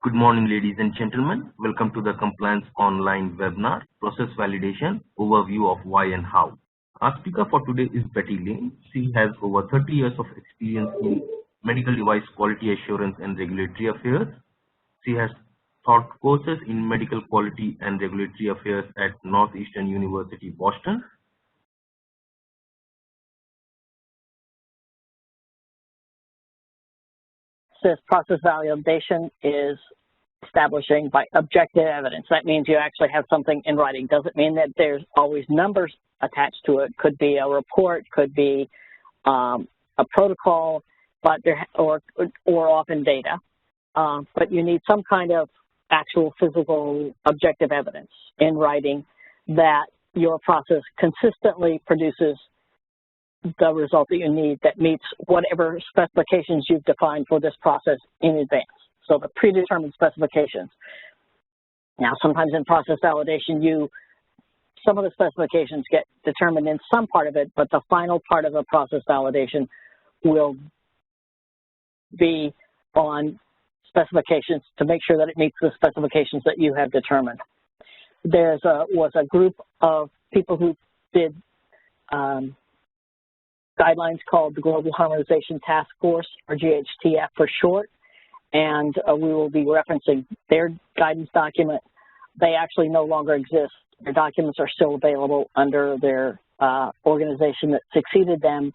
Good morning, ladies and gentlemen. Welcome to the Compliance Online webinar, Process Validation, Overview of Why and How. Our speaker for today is Betty Lane. She has over 30 years of experience in medical device quality assurance and regulatory affairs. She has taught courses in medical quality and regulatory affairs at Northeastern University, Boston. This process validation is establishing by objective evidence. That means you actually have something in writing. Doesn't mean that there's always numbers attached to it. Could be a report, could be a protocol, but or often data. But you need some kind of actual physical objective evidence in writing that your process consistently produces the result that you need that meets whatever specifications you've defined for this process in advance. So the predetermined specifications. Now, sometimes in process validation, some of the specifications get determined in some part of it, but the final part of the process validation will be on specifications to make sure that it meets the specifications that you have determined. There was a group of people who did guidelines called the Global Harmonization Task Force, or GHTF for short, and we will be referencing their guidance document. They actually no longer exist. Their documents are still available under their organization that succeeded them,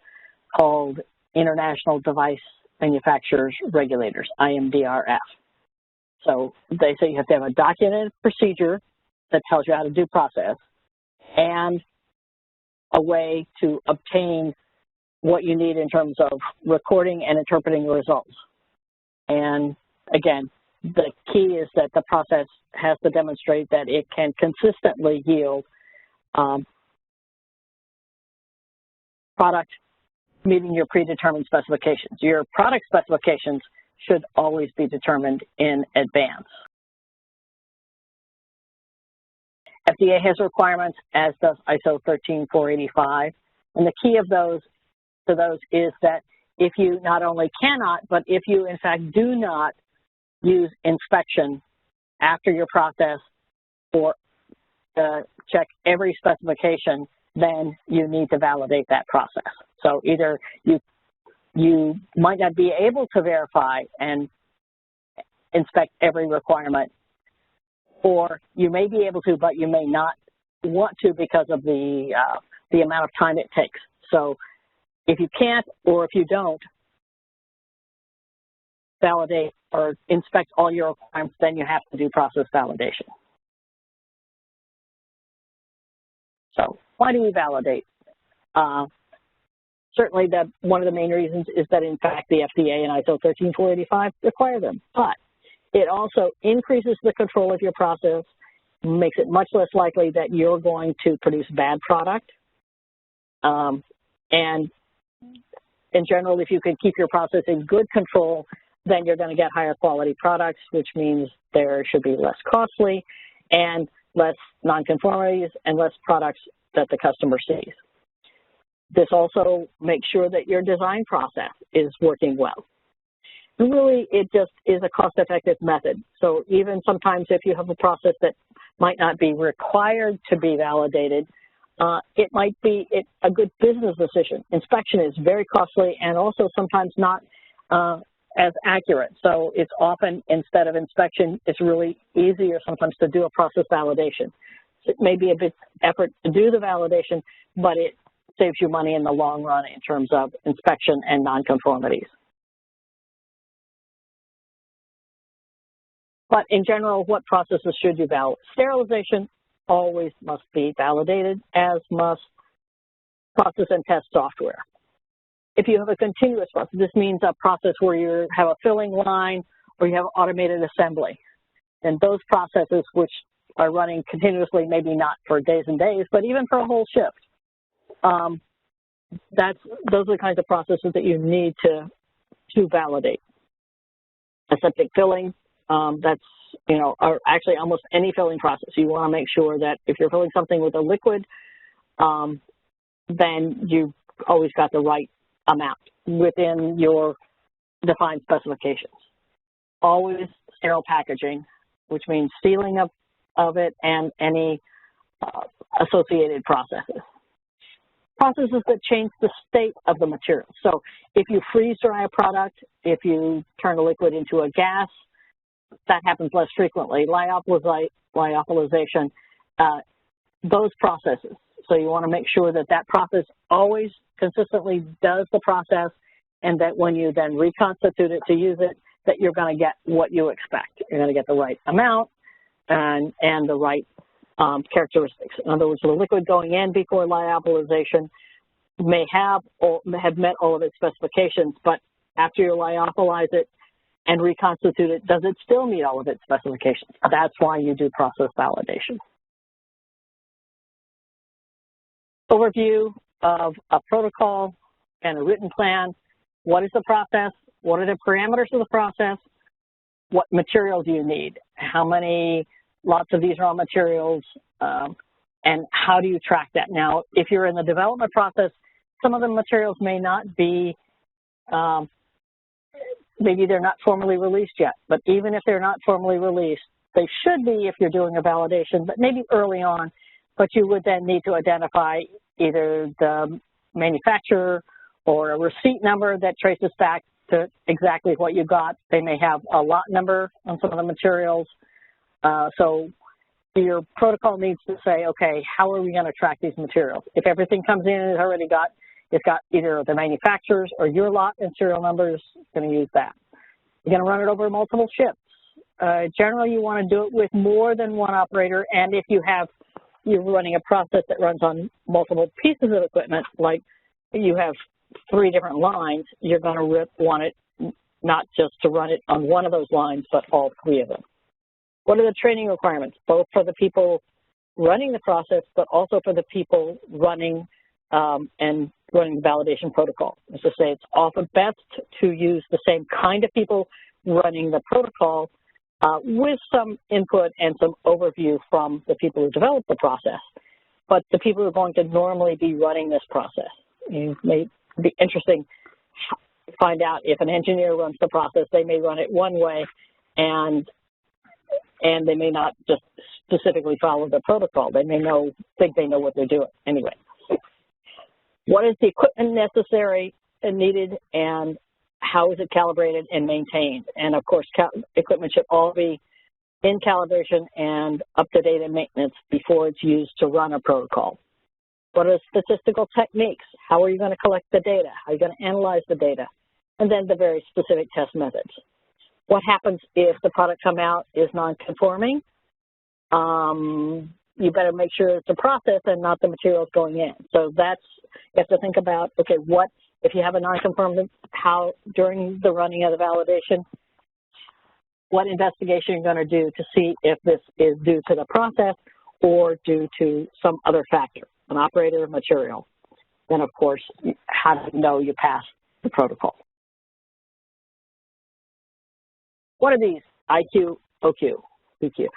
called International Device Manufacturers Regulators, IMDRF. So they say you have to have a documented procedure that tells you how to do process and a way to obtain what you need in terms of recording and interpreting the results. And again, the key is that the process has to demonstrate that it can consistently yield product meeting your predetermined specifications. Your product specifications should always be determined in advance. FDA has requirements, as does ISO 13485, and the key of those is that if you not only cannot, but if you in fact do not use inspection after your process or check every specification, then you need to validate that process. So either you might not be able to verify and inspect every requirement, or you may be able to, but you may not want to because of the amount of time it takes. So if you can't, or if you don't validate or inspect all your requirements, then you have to do process validation. So why do we validate? Certainly one of the main reasons is that in fact the FDA and ISO 13485 require them, but it also increases the control of your process, makes it much less likely that you're going to produce bad product, and in general, if you can keep your process in good control, then you're going to get higher quality products, which means there should be less costly and less nonconformities and less products that the customer sees. This also makes sure that your design process is working well. And really, it just is a cost-effective method. So even sometimes if you have a process that might not be required to be validated, it might be a good business decision. Inspection is very costly and also sometimes not as accurate. So it's often, instead of inspection, it's really easier sometimes to do a process validation. It may be a bit effort to do the validation, but it saves you money in the long run in terms of inspection and nonconformities. But in general, what processes should you validate? Sterilization always must be validated, as must process and test software. If you have a continuous process, this means a process where you have a filling line or you have automated assembly. And those processes which are running continuously, maybe not for days and days, but even for a whole shift. Those are the kinds of processes that you need to validate. Aseptic filling, that's, or actually almost any filling process. You want to make sure that if you're filling something with a liquid, then you've always got the right amount within your defined specifications. Always sterile packaging, which means sealing of it and any associated processes. Processes that change the state of the material. So if you freeze dry a product, if you turn a liquid into a gas, that happens less frequently. Lyophilization, those processes. So you want to make sure that that process always consistently does the process, and that when you then reconstitute it to use it, that you're going to get what you expect. You're going to get the right amount and the right characteristics. In other words, the liquid going in before lyophilization may have met all of its specifications, but after you lyophilize it and reconstitute it, does it still meet all of its specifications? That's why you do process validation. Overview of a protocol and a written plan. What is the process? What are the parameters of the process? What material do you need? How many lots of these raw materials? And how do you track that? Now, if you're in the development process, some of the materials may not be, maybe they're not formally released yet, but even if they're not formally released, they should be if you're doing a validation, but maybe early on, but you would then need to identify either the manufacturer or a receipt number that traces back to exactly what you got. They may have a lot number on some of the materials. So your protocol needs to say, okay, how are we going to track these materials? If everything comes in and it's got either the manufacturers or your lot and serial numbers, going to use that. You're going to run it over multiple shifts. Generally, you want to do it with more than one operator, and if you're running a process that runs on multiple pieces of equipment, like you have 3 different lines, you're going to want it not just to run it on one of those lines, but all 3 of them. What are the training requirements, both for the people running the process, but also for the people running and running the validation protocol? As I say, it's often best to use the same kind of people running the protocol with some input and some overview from the people who develop the process, but the people who are going to normally be running this process. It may be interesting to find out if an engineer runs the process, they may run it one way, and they may not just specifically follow the protocol. They may think they know what they're doing anyway. What is the equipment necessary and needed, and how is it calibrated and maintained? And of course, equipment should all be in calibration and up to date in maintenance before it's used to run a protocol. What are statistical techniques? How are you going to collect the data? How are you going to analyze the data? And then the very specific test methods. What happens if the product come out is non-conforming? You better make sure it's a process and not the materials going in. So you have to think about, okay, what if you have a non-conformance, how during the running of the validation, what investigation you're going to do to see if this is due to the process or due to some other factor, an operator, material. Then, of course, how do you know you passed the protocol? What are these? IQ, OQ, PQ.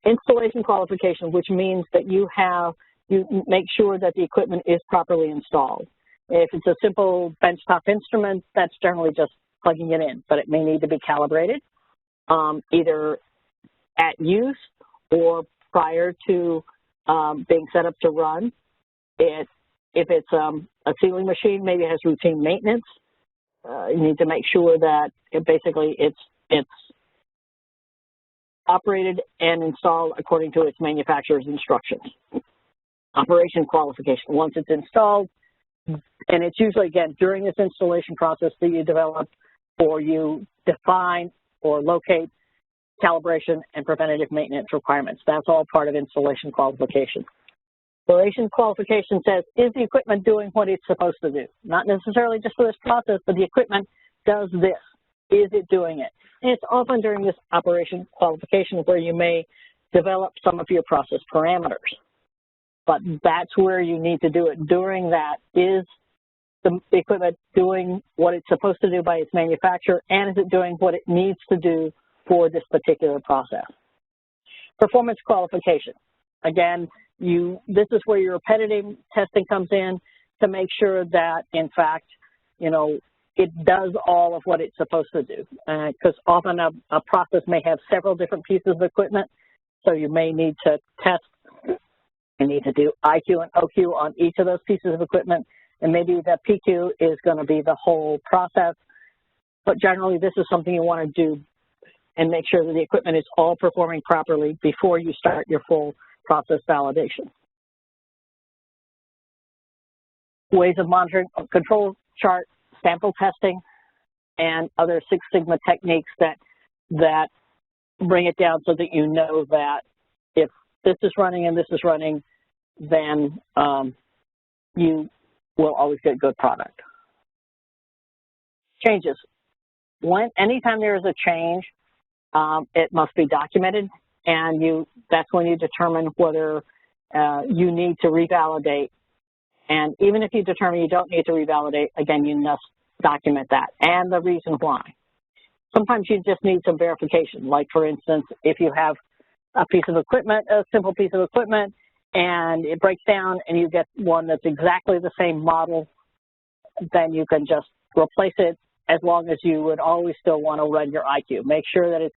Installation qualification, which means that you make sure that the equipment is properly installed. If it's a simple benchtop instrument, that's generally just plugging it in, but it may need to be calibrated either at use or prior to being set up to run. If it's a sealing machine, maybe it has routine maintenance. You need to make sure that it's operated and installed according to its manufacturer's instructions. Operation qualification, once it's installed, and it's usually, again, during this installation process that you develop or you define or locate calibration and preventative maintenance requirements. That's all part of installation qualification. Installation qualification says, is the equipment doing what it's supposed to do? Not necessarily just for this process, but the equipment does this. Is it doing it? And it's often during this operation qualification where you may develop some of your process parameters. But that's where you need to do it. During that, is the equipment doing what it's supposed to do by its manufacturer, and is it doing what it needs to do for this particular process? Performance qualification. Again, this is where your repetitive testing comes in to make sure that, in fact, it does all of what it's supposed to do. Because often a process may have several different pieces of equipment, so you may need to test. You need to do IQ and OQ on each of those pieces of equipment, and maybe the PQ is going to be the whole process. But generally, this is something you want to do and make sure that the equipment is all performing properly before you start your full process validation. Ways of monitoring: control chart, sample testing, and other Six Sigma techniques that bring it down so that you know that if this is running and this is running, then you will always get good product. Changes. Anytime there is a change, it must be documented, and that's when you determine whether you need to revalidate. And even if you determine you don't need to revalidate, again, you must document that and the reason why. Sometimes you just need some verification. Like, for instance, if you have a piece of equipment, a simple piece of equipment, and it breaks down and you get one that's exactly the same model, then you can just replace it, as long as you would always still want to run your IQ. Make sure that it's